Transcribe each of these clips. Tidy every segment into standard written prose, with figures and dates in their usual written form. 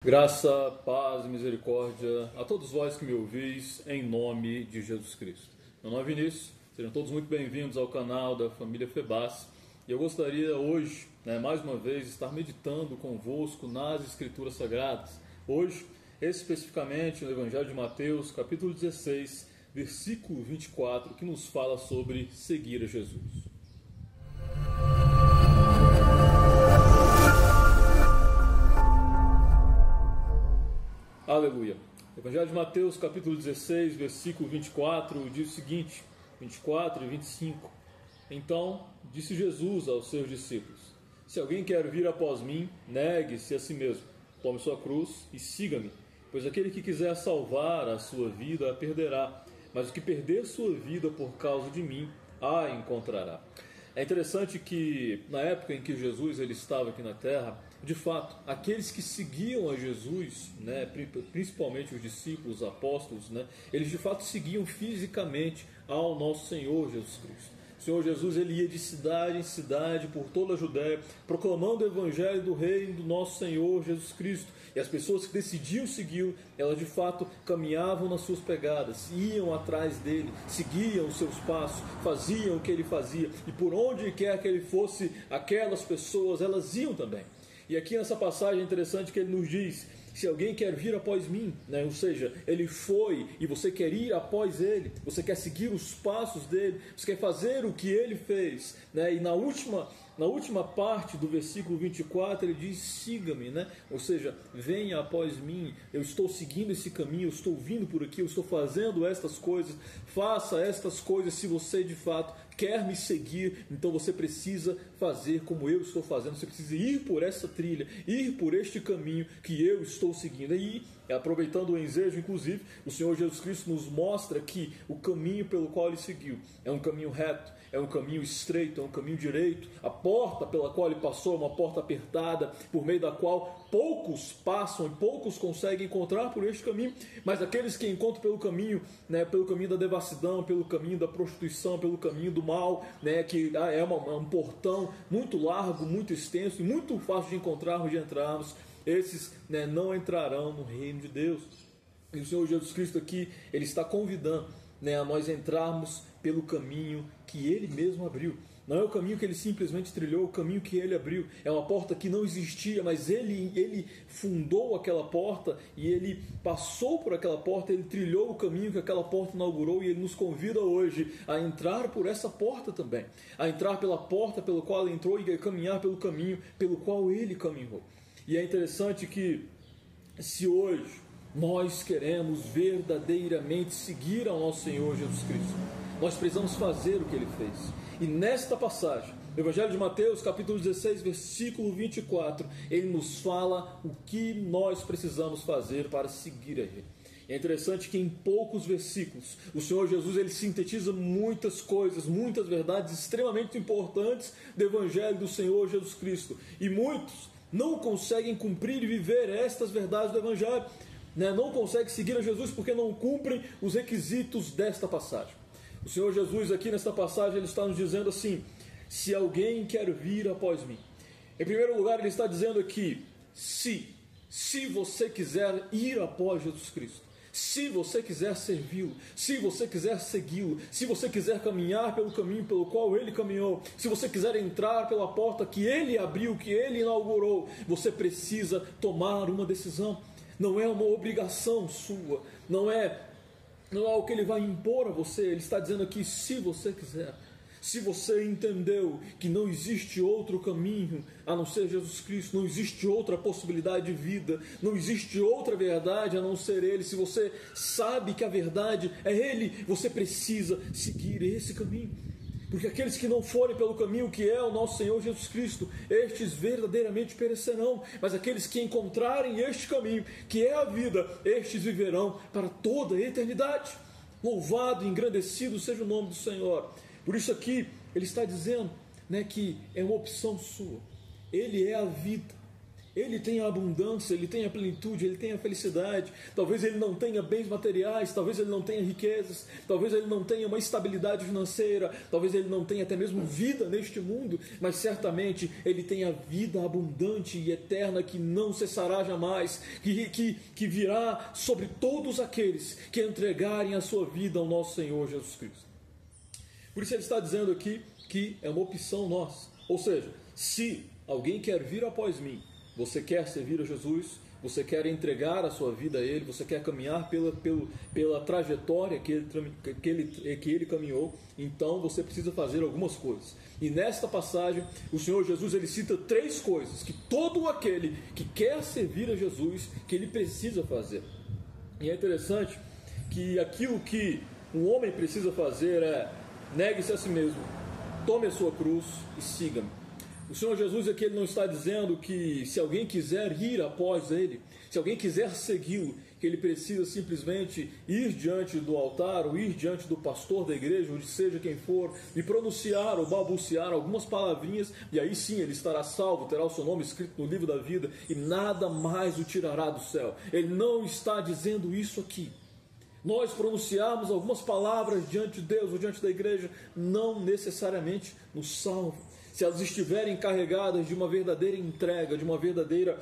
Graça, paz e misericórdia a todos vós que me ouvis, em nome de Jesus Cristo. Meu nome é Vinícius, sejam todos muito bem-vindos ao canal da família Febas. E eu gostaria hoje, mais uma vez, estar meditando convosco nas Escrituras Sagradas. Hoje, especificamente no Evangelho de Mateus, capítulo 16, versículo 24, que nos fala sobre seguir a Jesus. Aleluia. Evangelho de Mateus, capítulo 16, versículo 24, diz o seguinte, 24 e 25. Então, disse Jesus aos seus discípulos: se alguém quer vir após mim, negue-se a si mesmo, tome sua cruz e siga-me. Pois aquele que quiser salvar a sua vida, a perderá. Mas o que perder sua vida por causa de mim, a encontrará. É interessante que, na época em que Jesus ele estava aqui na terra, de fato, aqueles que seguiam a Jesus, principalmente os discípulos, os apóstolos, eles de fato seguiam fisicamente ao nosso Senhor Jesus Cristo. O Senhor Jesus ele ia de cidade em cidade por toda a Judéia, proclamando o evangelho do reino do nosso Senhor Jesus Cristo. E as pessoas que decidiam segui-lo, elas de fato caminhavam nas suas pegadas, iam atrás dele, seguiam os seus passos, faziam o que ele fazia. E por onde quer que ele fosse, aquelas pessoas, elas iam também. E aqui nessa passagem é interessante que ele nos diz: se alguém quer vir após mim, ou seja, ele foi e você quer ir após ele, você quer seguir os passos dele, você quer fazer o que ele fez, e na última parte do versículo 24 ele diz: siga-me, ou seja, venha após mim, eu estou seguindo esse caminho, eu estou vindo por aqui, eu estou fazendo estas coisas, faça estas coisas. Se você de fato quer me seguir, então você precisa fazer como eu estou fazendo, você precisa ir por essa trilha, ir por este caminho que eu estou seguindo. E aproveitando o ensejo, inclusive, o Senhor Jesus Cristo nos mostra que o caminho pelo qual ele seguiu é um caminho reto, é um caminho estreito, é um caminho direito. A porta pela qual ele passou é uma porta apertada, por meio da qual poucos passam e poucos conseguem encontrar por este caminho, mas aqueles que encontram pelo caminho da devassidão, pelo caminho da prostituição, pelo caminho do mal, que é um portão muito largo, muito extenso e muito fácil de encontrarmos, de entrarmos, esses não entrarão no reino de Deus. E o Senhor Jesus Cristo aqui, ele está convidando a nós entrarmos pelo caminho que ele mesmo abriu. Não é o caminho que ele simplesmente trilhou, é o caminho que ele abriu. É uma porta que não existia, mas ele fundou aquela porta e ele passou por aquela porta, ele trilhou o caminho que aquela porta inaugurou, e ele nos convida hoje a entrar por essa porta também, a entrar pela porta pelo qual ele entrou e a caminhar pelo caminho pelo qual ele caminhou. E é interessante que, se hoje nós queremos verdadeiramente seguir ao nosso Senhor Jesus Cristo, nós precisamos fazer o que ele fez. E nesta passagem, no Evangelho de Mateus, capítulo 16, versículo 24, ele nos fala o que nós precisamos fazer para seguir a ele. É interessante que em poucos versículos, o Senhor Jesus ele sintetiza muitas coisas, muitas verdades extremamente importantes do Evangelho do Senhor Jesus Cristo. E muitos não conseguem cumprir e viver estas verdades do Evangelho, não conseguem seguir a Jesus porque não cumprem os requisitos desta passagem. O Senhor Jesus aqui nesta passagem ele está nos dizendo assim: se alguém quer vir após mim. Em primeiro lugar ele está dizendo aqui: se você quiser ir após Jesus Cristo, se você quiser servi-lo, se você quiser segui-lo, se você quiser caminhar pelo caminho pelo qual ele caminhou, se você quiser entrar pela porta que ele abriu, que ele inaugurou, você precisa tomar uma decisão. Não é uma obrigação sua, não é o que ele vai impor a você. Ele está dizendo aqui: se você quiser, se você entendeu que não existe outro caminho a não ser Jesus Cristo, não existe outra possibilidade de vida, não existe outra verdade a não ser Ele, se você sabe que a verdade é Ele, você precisa seguir esse caminho. Porque aqueles que não forem pelo caminho que é o nosso Senhor Jesus Cristo, estes verdadeiramente perecerão. Mas aqueles que encontrarem este caminho, que é a vida, estes viverão para toda a eternidade. Louvado e engrandecido seja o nome do Senhor. Por isso aqui, ele está dizendo que é uma opção sua. Ele é a vida. Ele tem a abundância, ele tem a plenitude, ele tem a felicidade. Talvez ele não tenha bens materiais, talvez ele não tenha riquezas, talvez ele não tenha uma estabilidade financeira, talvez ele não tenha até mesmo vida neste mundo, mas certamente ele tem a vida abundante e eterna que não cessará jamais, que virá sobre todos aqueles que entregarem a sua vida ao nosso Senhor Jesus Cristo. Por isso ele está dizendo aqui que é uma opção nossa. Ou seja, se alguém quer vir após mim, você quer servir a Jesus, você quer entregar a sua vida a Ele, você quer caminhar pela trajetória que ele caminhou, então você precisa fazer algumas coisas. E nesta passagem, o Senhor Jesus ele cita 3 coisas que todo aquele que quer servir a Jesus, que ele precisa fazer. E é interessante que aquilo que um homem precisa fazer é: negue-se a si mesmo, tome a sua cruz e siga-me. O Senhor Jesus aqui ele não está dizendo que se alguém quiser ir após Ele, se alguém quiser segui-lo, que ele precisa simplesmente ir diante do altar, ou ir diante do pastor da igreja, ou seja quem for, e pronunciar ou balbuciar algumas palavrinhas, e aí sim ele estará salvo, terá o seu nome escrito no livro da vida, e nada mais o tirará do céu. Ele não está dizendo isso aqui. Nós pronunciarmos algumas palavras diante de Deus ou diante da igreja não necessariamente nos salva. Se elas estiverem carregadas de uma verdadeira entrega, de uma verdadeira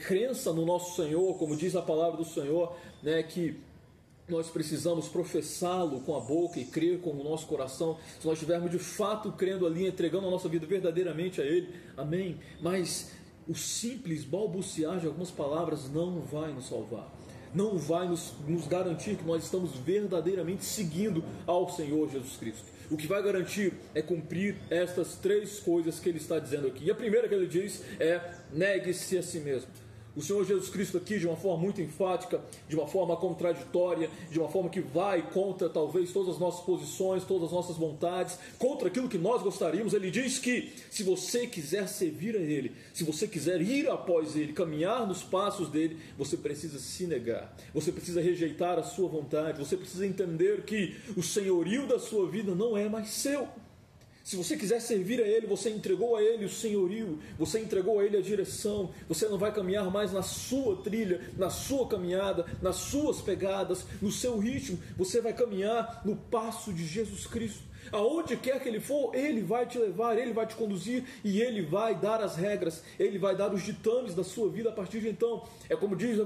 crença no nosso Senhor, como diz a palavra do Senhor, que nós precisamos professá-lo com a boca e crer com o nosso coração, se nós estivermos de fato crendo ali, entregando a nossa vida verdadeiramente a Ele, amém? Mas o simples balbuciar de algumas palavras não vai nos salvar. Não vai nos garantir que nós estamos verdadeiramente seguindo ao Senhor Jesus Cristo. O que vai garantir é cumprir estas 3 coisas que ele está dizendo aqui. E a primeira que ele diz é: negue-se a si mesmo. O Senhor Jesus Cristo aqui, de uma forma muito enfática, de uma forma contraditória, de uma forma que vai contra talvez todas as nossas posições, todas as nossas vontades, contra aquilo que nós gostaríamos, ele diz que se você quiser servir a Ele, se você quiser ir após Ele, caminhar nos passos dEle, você precisa se negar, você precisa rejeitar a sua vontade, você precisa entender que o senhorio da sua vida não é mais seu. Se você quiser servir a Ele, você entregou a Ele o senhorio, você entregou a Ele a direção, você não vai caminhar mais na sua trilha, na sua caminhada, nas suas pegadas, no seu ritmo, você vai caminhar no passo de Jesus Cristo. Aonde quer que Ele for, Ele vai te levar, Ele vai te conduzir e Ele vai dar as regras, Ele vai dar os ditames da sua vida a partir de então. É como diz o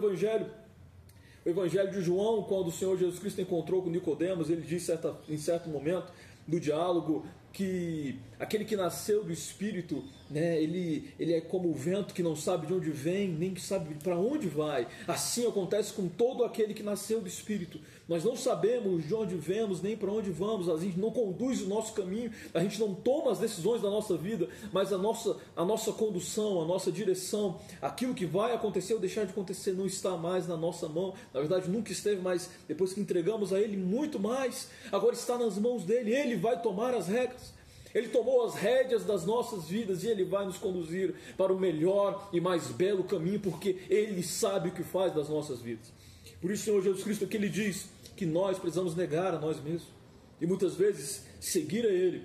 Evangelho de João, quando o Senhor Jesus Cristo encontrou com Nicodemos, ele disse em certo momento do diálogo que aquele que nasceu do Espírito, ele é como o vento que não sabe de onde vem, nem que sabe para onde vai. Assim acontece com todo aquele que nasceu do Espírito. Nós não sabemos de onde vemos, nem para onde vamos, a gente não conduz o nosso caminho, a gente não toma as decisões da nossa vida, mas a nossa condução, a nossa direção, aquilo que vai acontecer ou deixar de acontecer não está mais na nossa mão. Na verdade nunca esteve, mas depois que entregamos a Ele muito mais, agora está nas mãos dEle. Ele vai tomar as regras. Ele tomou as rédeas das nossas vidas e Ele vai nos conduzir para o melhor e mais belo caminho, porque Ele sabe o que faz das nossas vidas. Por isso o Senhor Jesus Cristo aqui Ele diz que nós precisamos negar a nós mesmos e muitas vezes seguir a Ele,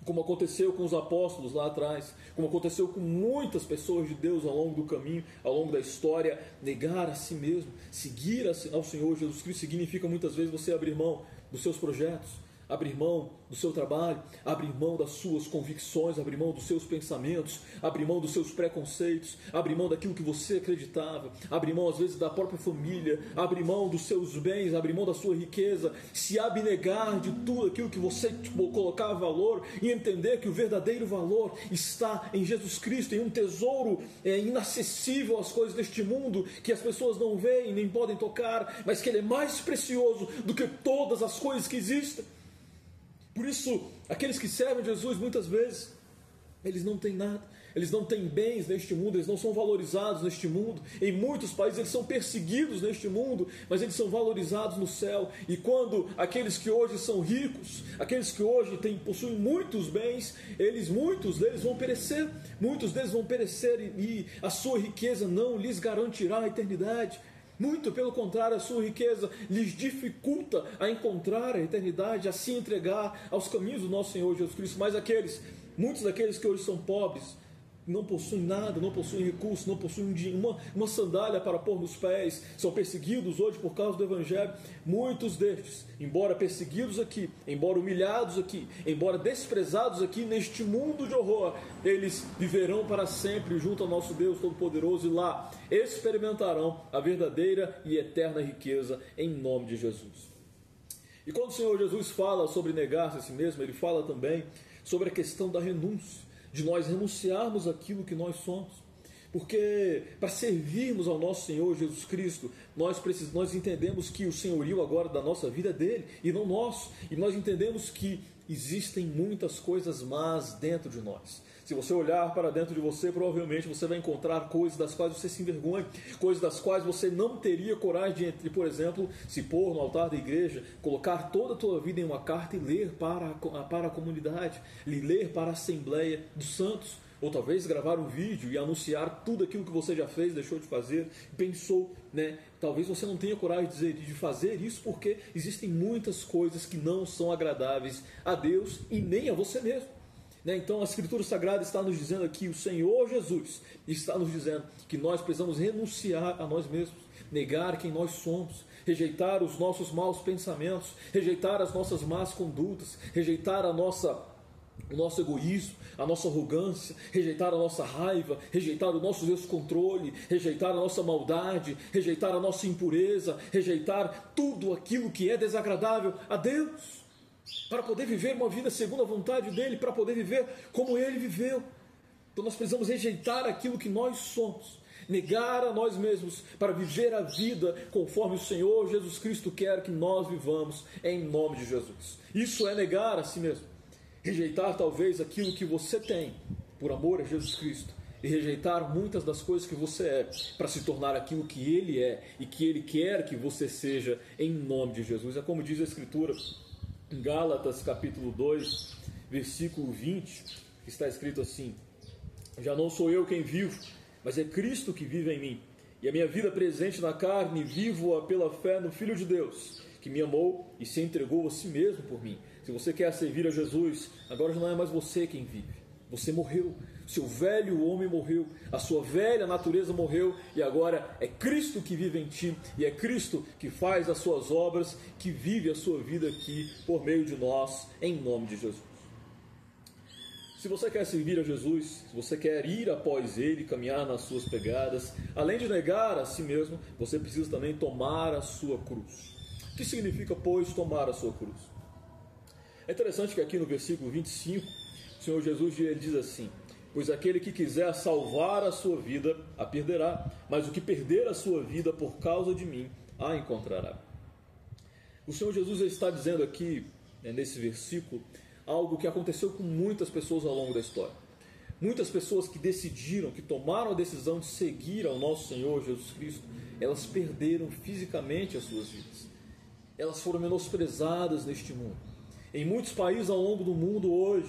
como aconteceu com os apóstolos lá atrás, como aconteceu com muitas pessoas de Deus ao longo do caminho, ao longo da história. Negar a si mesmo, seguir ao Senhor Jesus Cristo significa muitas vezes você abrir mão dos seus projetos, abrir mão do seu trabalho, abrir mão das suas convicções, abrir mão dos seus pensamentos, abrir mão dos seus preconceitos, abrir mão daquilo que você acreditava, abrir mão às vezes da própria família, abrir mão dos seus bens, abrir mão da sua riqueza, se abnegar de tudo aquilo que você colocava valor e entender que o verdadeiro valor está em Jesus Cristo, em um tesouro inacessível às coisas deste mundo, que as pessoas não veem nem podem tocar, mas que Ele é mais precioso do que todas as coisas que existem. Por isso, aqueles que servem Jesus, muitas vezes, eles não têm nada, eles não têm bens neste mundo, eles não são valorizados neste mundo. Em muitos países eles são perseguidos neste mundo, mas eles são valorizados no céu. E quando aqueles que hoje são ricos, aqueles que hoje possuem muitos bens, muitos deles vão perecer, e a sua riqueza não lhes garantirá a eternidade. Muito pelo contrário, a sua riqueza lhes dificulta a encontrar a eternidade, a se entregar aos caminhos do nosso Senhor Jesus Cristo. Mas muitos daqueles que hoje são pobres, não possuem nada, não possuem recursos, não possuem uma sandália para pôr nos pés, são perseguidos hoje por causa do Evangelho. Muitos destes, embora perseguidos aqui, embora humilhados aqui, embora desprezados aqui neste mundo de horror, eles viverão para sempre junto ao nosso Deus Todo-Poderoso e lá experimentarão a verdadeira e eterna riqueza em nome de Jesus. E quando o Senhor Jesus fala sobre negar-se a si mesmo, Ele fala também sobre a questão da renúncia, de nós renunciarmos aquilo que nós somos. Porque para servirmos ao nosso Senhor Jesus Cristo, nós entendemos que o senhorio agora da nossa vida é dele e não nosso. E nós entendemos que existem muitas coisas más dentro de nós. Se você olhar para dentro de você, provavelmente você vai encontrar coisas das quais você se envergonha, coisas das quais você não teria coragem de, por exemplo, se pôr no altar da igreja, colocar toda a tua vida em uma carta e ler para a comunidade, ler para a Assembleia dos Santos, ou talvez gravar um vídeo e anunciar tudo aquilo que você já fez, deixou de fazer, pensou, né? Talvez você não tenha coragem de fazer isso porque existem muitas coisas que não são agradáveis a Deus e nem a você mesmo. Então a Escritura Sagrada está nos dizendo aqui, o Senhor Jesus está nos dizendo que nós precisamos renunciar a nós mesmos, negar quem nós somos, rejeitar os nossos maus pensamentos, rejeitar as nossas más condutas, rejeitar o nosso egoísmo, a nossa arrogância, rejeitar a nossa raiva, rejeitar o nosso descontrole, rejeitar a nossa maldade, rejeitar a nossa impureza, rejeitar tudo aquilo que é desagradável a Deus, para poder viver uma vida segundo a vontade dEle, para poder viver como Ele viveu. Então nós precisamos rejeitar aquilo que nós somos, negar a nós mesmos, para viver a vida conforme o Senhor Jesus Cristo quer que nós vivamos, em nome de Jesus. Isso é negar a si mesmo, rejeitar talvez aquilo que você tem, por amor a Jesus Cristo, e rejeitar muitas das coisas que você é, para se tornar aquilo que Ele é, e que Ele quer que você seja, em nome de Jesus. É como diz a Escritura, em Gálatas capítulo 2, versículo 20, que está escrito assim: já não sou eu quem vivo, mas é Cristo que vive em mim, e a minha vida presente na carne, vivo-a pela fé no Filho de Deus, que me amou e se entregou a si mesmo por mim. Se você quer servir a Jesus, agora já não é mais você quem vive, você morreu, seu velho homem morreu, a sua velha natureza morreu, e agora é Cristo que vive em ti, e é Cristo que faz as suas obras, que vive a sua vida aqui por meio de nós, em nome de Jesus. Se você quer servir a Jesus, se você quer ir após Ele, caminhar nas suas pegadas, além de negar a si mesmo, você precisa também tomar a sua cruz. O que significa, pois, tomar a sua cruz? É interessante que aqui no versículo 25, o Senhor Jesus ele diz assim: pois aquele que quiser salvar a sua vida, a perderá, mas o que perder a sua vida por causa de mim, a encontrará. O Senhor Jesus está dizendo aqui, nesse versículo, algo que aconteceu com muitas pessoas ao longo da história. Muitas pessoas que decidiram, que tomaram a decisão de seguir ao nosso Senhor Jesus Cristo, elas perderam fisicamente as suas vidas. Elas foram menosprezadas neste mundo. Em muitos países ao longo do mundo hoje,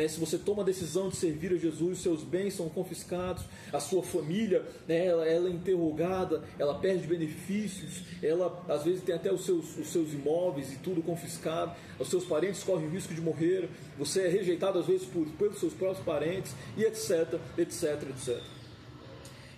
se você toma a decisão de servir a Jesus, seus bens são confiscados, a sua família, ela é interrogada, ela perde benefícios, ela às vezes tem até os seus imóveis e tudo confiscado, os seus parentes correm o risco de morrer, você é rejeitado às vezes pelos seus próprios parentes, e etc, etc, etc.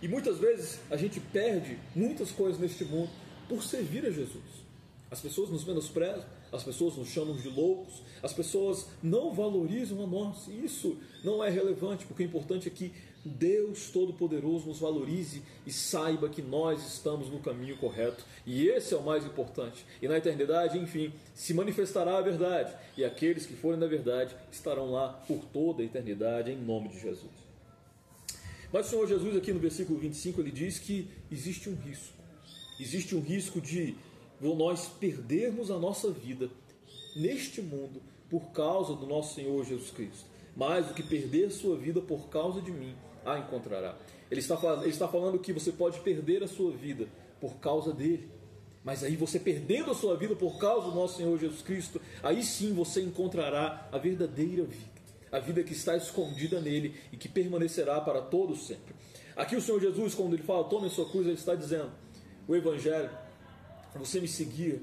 E muitas vezes a gente perde muitas coisas neste mundo por servir a Jesus. As pessoas nos menosprezam, as pessoas nos chamam de loucos, as pessoas não valorizam a nós. E isso não é relevante, porque o importante é que Deus Todo-Poderoso nos valorize e saiba que nós estamos no caminho correto. E esse é o mais importante. E na eternidade, enfim, se manifestará a verdade. E aqueles que forem na verdade estarão lá por toda a eternidade, em nome de Jesus. Mas o Senhor Jesus aqui no versículo 25, ele diz que existe um risco. Existe um risco de nós perdermos a nossa vida neste mundo por causa do nosso Senhor Jesus Cristo. Mais do que perder sua vida por causa de mim, a encontrará. Ele está falando que você pode perder a sua vida por causa dele. Mas aí você perdendo a sua vida por causa do nosso Senhor Jesus Cristo, aí sim você encontrará a verdadeira vida. A vida que está escondida nele e que permanecerá para todo sempre. Aqui o Senhor Jesus, quando ele fala, tome a sua cruz, ele está dizendo, o Evangelho, você me seguir,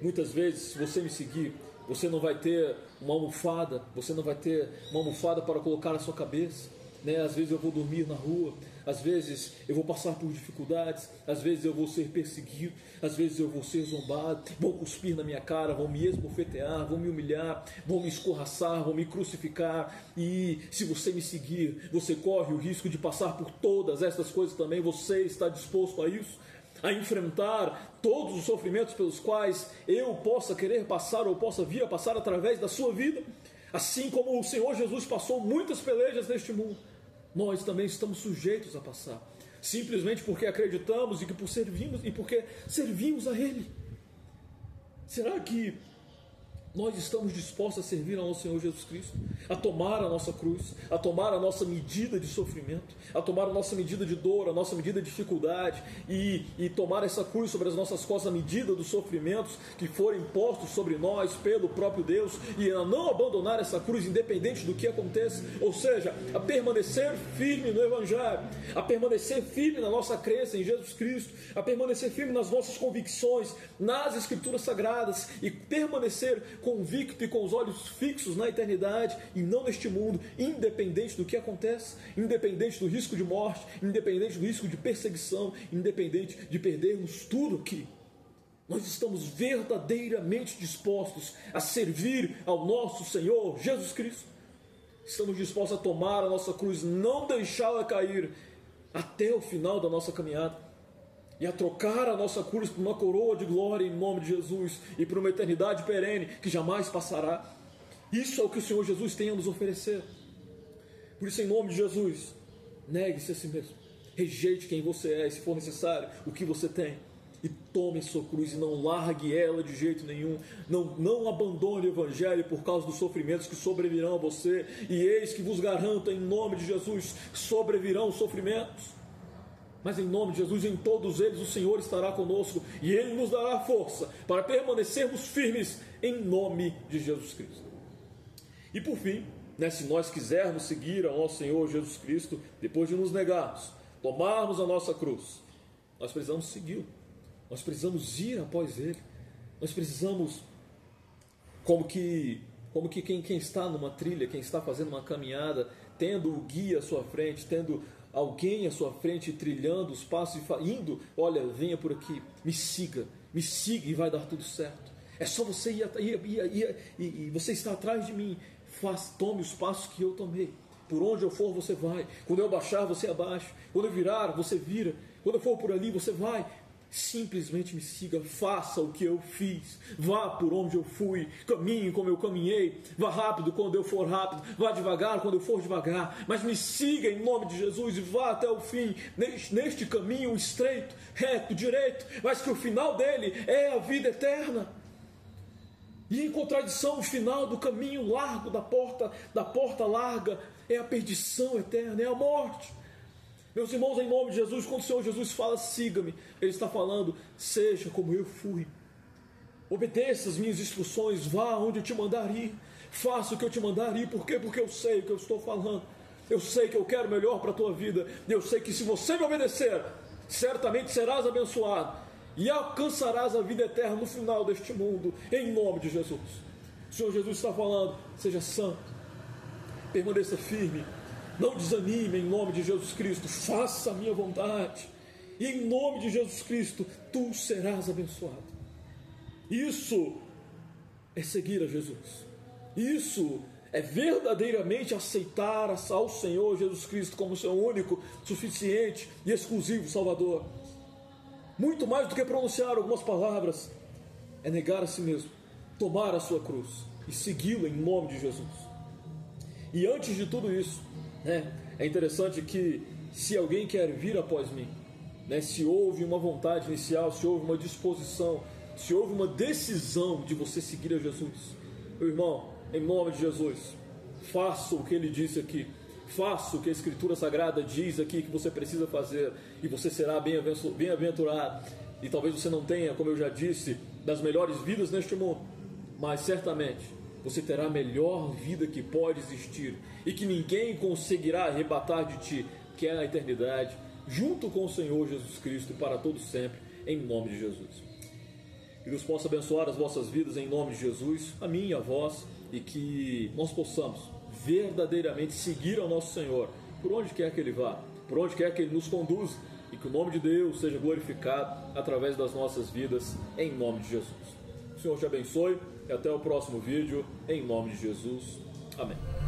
muitas vezes, se você me seguir, você não vai ter uma almofada, você não vai ter uma almofada para colocar na sua cabeça, né? Às vezes eu vou dormir na rua, às vezes eu vou passar por dificuldades, às vezes eu vou ser perseguido, às vezes eu vou ser zombado, vão cuspir na minha cara, vão me esbofetear, vão me humilhar, vão me escorraçar, vão me crucificar. E se você me seguir, você corre o risco de passar por todas essas coisas também. Você está disposto a isso? A enfrentar todos os sofrimentos pelos quais eu possa querer passar ou possa vir a passar através da sua vida? Assim como o Senhor Jesus passou muitas pelejas neste mundo, nós também estamos sujeitos a passar, simplesmente porque acreditamos e que porque servimos a Ele. Será que nós estamos dispostos a servir ao nosso Senhor Jesus Cristo, a tomar a nossa cruz, a tomar a nossa medida de sofrimento, a tomar a nossa medida de dor, a nossa medida de dificuldade e tomar essa cruz sobre as nossas costas, a medida dos sofrimentos que forem impostos sobre nós pelo próprio Deus, e a não abandonar essa cruz independente do que aconteça, ou seja, a permanecer firme no Evangelho, a permanecer firme na nossa crença em Jesus Cristo, a permanecer firme nas nossas convicções, nas Escrituras Sagradas, e permanecer convicto e com os olhos fixos na eternidade e não neste mundo, independente do que acontece, independente do risco de morte, independente do risco de perseguição, independente de perdermos tudo aqui. Nós estamos verdadeiramente dispostos a servir ao nosso Senhor Jesus Cristo. Estamos dispostos a tomar a nossa cruz, não deixá-la cair até o final da nossa caminhada, e a trocar a nossa cruz por uma coroa de glória em nome de Jesus e por uma eternidade perene que jamais passará. Isso é o que o Senhor Jesus tem a nos oferecer. Por isso, em nome de Jesus, negue-se a si mesmo, rejeite quem você é, e se for necessário, o que você tem, e tome a sua cruz e não largue ela de jeito nenhum. Não abandone o Evangelho por causa dos sofrimentos que sobrevirão a você, e eis que vos garanto, em nome de Jesus, sobrevirão os sofrimentos. Mas em nome de Jesus, em todos eles o Senhor estará conosco, e Ele nos dará força para permanecermos firmes em nome de Jesus Cristo. E por fim, se nós quisermos seguir ao nosso Senhor Jesus Cristo, depois de nos negarmos, tomarmos a nossa cruz, nós precisamos segui-lo, nós precisamos ir após Ele, nós precisamos, como que quem está numa trilha, quem está fazendo uma caminhada, tendo o guia à sua frente, tendo alguém à sua frente trilhando os passos e indo, olha, venha por aqui, me siga e vai dar tudo certo. É só você ir e você está atrás de mim, tome os passos que eu tomei. Por onde eu for, você vai. Quando eu baixar, você abaixa. Quando eu virar, você vira. Quando eu for por ali, você vai. Simplesmente me siga, faça o que eu fiz, vá por onde eu fui, caminhe como eu caminhei, vá rápido quando eu for rápido, vá devagar quando eu for devagar, mas me siga em nome de Jesus e vá até o fim, neste caminho estreito, reto, direito, mas que o final dele é a vida eterna. E em contradição, o final do caminho largo, da porta larga, é a perdição eterna, é a morte. Meus irmãos, em nome de Jesus, quando o Senhor Jesus fala, siga-me, Ele está falando, seja como eu fui. Obedeça as minhas instruções, vá onde eu te mandar ir, faça o que eu te mandar ir. Por quê? Porque eu sei o que eu estou falando. Eu sei que eu quero o melhor para a tua vida. Eu sei que se você me obedecer, certamente serás abençoado e alcançarás a vida eterna no final deste mundo, em nome de Jesus. O Senhor Jesus está falando, seja santo, permaneça firme, não desanime em nome de Jesus Cristo, faça a minha vontade, e em nome de Jesus Cristo, tu serás abençoado. Isso é seguir a Jesus, isso é verdadeiramente aceitar ao Senhor Jesus Cristo como seu único, suficiente e exclusivo Salvador. Muito mais do que pronunciar algumas palavras, é negar a si mesmo, tomar a sua cruz e segui-lo em nome de Jesus. E antes de tudo isso, é interessante que se alguém quer vir após mim, se houve uma vontade inicial, se houve uma disposição, se houve uma decisão de você seguir a Jesus, meu irmão, em nome de Jesus, faça o que ele disse aqui, faça o que a Escritura Sagrada diz aqui que você precisa fazer, e você será bem-aventurado. E talvez você não tenha, como eu já disse, das melhores vidas neste mundo, mas certamente você terá a melhor vida que pode existir e que ninguém conseguirá arrebatar de ti, que é a eternidade, junto com o Senhor Jesus Cristo para todo sempre, em nome de Jesus. Que Deus possa abençoar as vossas vidas em nome de Jesus, a mim e a vós, e que nós possamos verdadeiramente seguir ao nosso Senhor por onde quer que Ele vá, por onde quer que Ele nos conduza, e que o nome de Deus seja glorificado através das nossas vidas, em nome de Jesus. O Senhor te abençoe e até o próximo vídeo, em nome de Jesus. Amém.